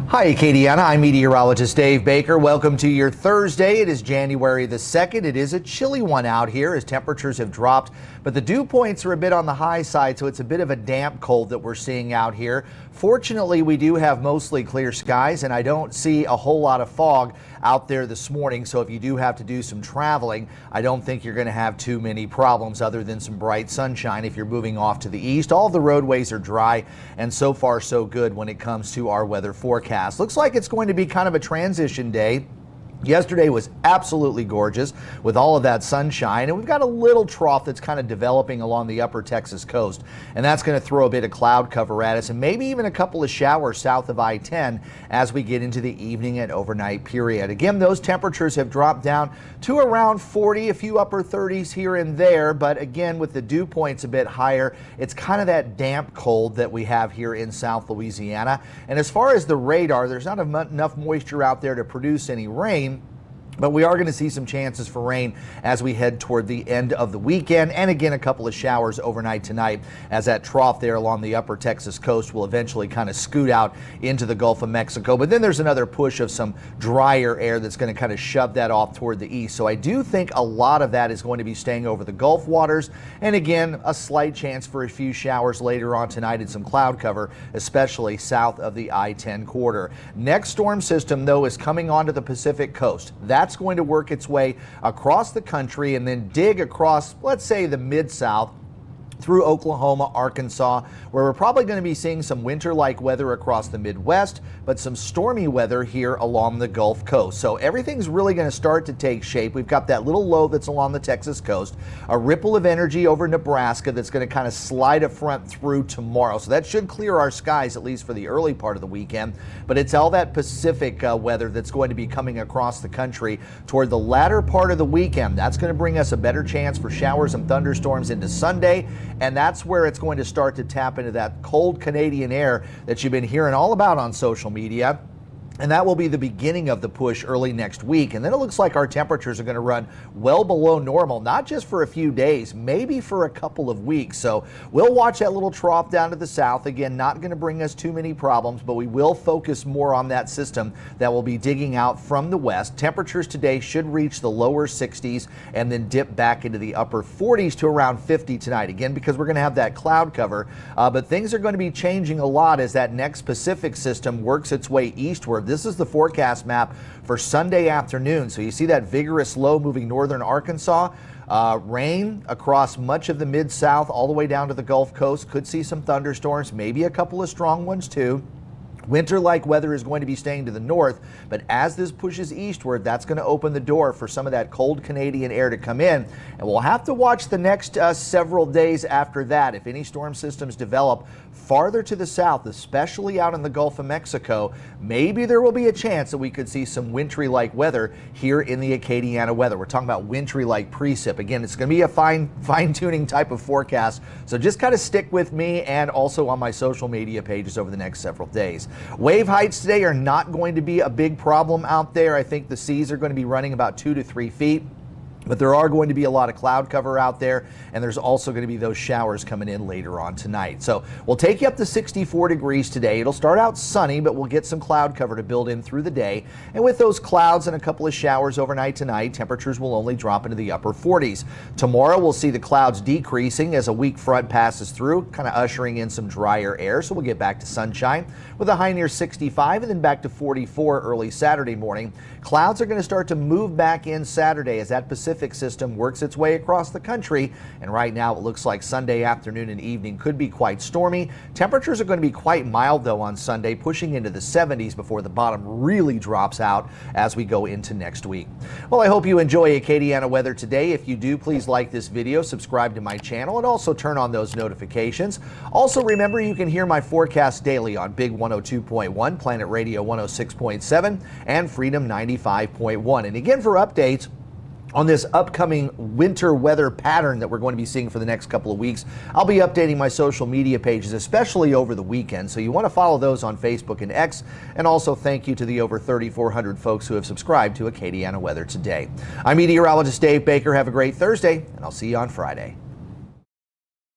Hi, Acadiana. I'm meteorologist Dave Baker. Welcome to your Thursday. It is January the 2nd. It is a chilly one out here as temperatures have dropped, but the dew points are a bit on the high side, so it's a bit of a damp cold that we're seeing out here. Fortunately, we do have mostly clear skies, and I don't see a whole lot of fog out there this morning, so if you do have to do some traveling, I don't think you're going to have too many problems other than some bright sunshine if you're moving off to the east. All of the roadways are dry, and so far so good when it comes to our weather forecast. Looks like it's going to be kind of a transition day. Yesterday was absolutely gorgeous with all of that sunshine, and we've got a little trough that's kind of developing along the upper Texas coast, and that's going to throw a bit of cloud cover at us and maybe even a couple of showers south of I-10 as we get into the evening and overnight period. Again, those temperatures have dropped down to around 40, a few upper 30s here and there, but again, with the dew points a bit higher, it's kind of that damp cold that we have here in South Louisiana. And as far as the radar, there's not enough moisture out there to produce any rain, but we are going to see some chances for rain as we head toward the end of the weekend, and again a couple of showers overnight tonight as that trough there along the upper Texas coast will eventually kind of scoot out into the Gulf of Mexico. But then there's another push of some drier air that's going to kind of shove that off toward the east. So I do think a lot of that is going to be staying over the Gulf waters, and again a slight chance for a few showers later on tonight and some cloud cover, especially south of the I-10 corridor. Next storm system though is coming onto the Pacific coast. That's going to work its way across the country and then dig across, let's say, the mid-south through Oklahoma, Arkansas, where we're probably going to be seeing some winter-like weather across the Midwest, but some stormy weather here along the Gulf Coast. So everything's really going to start to take shape. We've got that little low that's along the Texas coast, a ripple of energy over Nebraska that's going to kind of slide a front through tomorrow. So that should clear our skies, at least for the early part of the weekend. But it's all that Pacific weather that's going to be coming across the country toward the latter part of the weekend. That's going to bring us a better chance for showers and thunderstorms into Sunday. And that's where it's going to start to tap into that cold Canadian air that you've been hearing all about on social media. And that will be the beginning of the push early next week. And then it looks like our temperatures are going to run well below normal, not just for a few days, maybe for a couple of weeks. So we'll watch that little trough down to the south. Again, not going to bring us too many problems, but we will focus more on that system that will be digging out from the west. Temperatures today should reach the lower 60s and then dip back into the upper 40s to around 50 tonight. Again, because we're going to have that cloud cover, but things are going to be changing a lot as that next Pacific system works its way eastward. This is the forecast map for Sunday afternoon. So you see that vigorous low moving northern Arkansas. Rain across much of the mid-south all the way down to the Gulf Coast. Could see some thunderstorms, maybe a couple of strong ones too. Winter-like weather is going to be staying to the north, but as this pushes eastward, that's going to open the door for some of that cold Canadian air to come in. And we'll have to watch the next several days after that. If any storm systems develop farther to the south, especially out in the Gulf of Mexico, maybe there will be a chance that we could see some wintry-like weather here in the Acadiana weather. We're talking about wintry-like precip. Again, it's going to be a fine-tuning type of forecast, so just kind of stick with me and also on my social media pages over the next several days. Wave heights today are not going to be a big problem out there. I think the seas are going to be running about 2 to 3 feet. But there are going to be a lot of cloud cover out there, and there's also going to be those showers coming in later on tonight. So we'll take you up to 64 degrees today. It'll start out sunny, but we'll get some cloud cover to build in through the day. And with those clouds and a couple of showers overnight tonight, temperatures will only drop into the upper 40s. Tomorrow we'll see the clouds decreasing as a weak front passes through, kind of ushering in some drier air. So we'll get back to sunshine with a high near 65 and then back to 44 early Saturday morning. Clouds are going to start to move back in Saturday as that Pacific system works its way across the country, and right now it looks like Sunday afternoon and evening could be quite stormy. Temperatures are going to be quite mild though on Sunday, pushing into the 70s before the bottom really drops out as we go into next week. Well, I hope you enjoy Acadiana weather today. If you do, please like this video, subscribe to my channel, and also turn on those notifications. Also remember, you can hear my forecast daily on Big 102.1, Planet Radio 106.7, and Freedom 95.1. And again, for updates on this upcoming winter weather pattern that we're going to be seeing for the next couple of weeks, I'll be updating my social media pages, especially over the weekend. So you want to follow those on Facebook and X. And also thank you to the over 3,400 folks who have subscribed to Acadiana Weather Today. I'm meteorologist Dave Baker. Have a great Thursday, and I'll see you on Friday.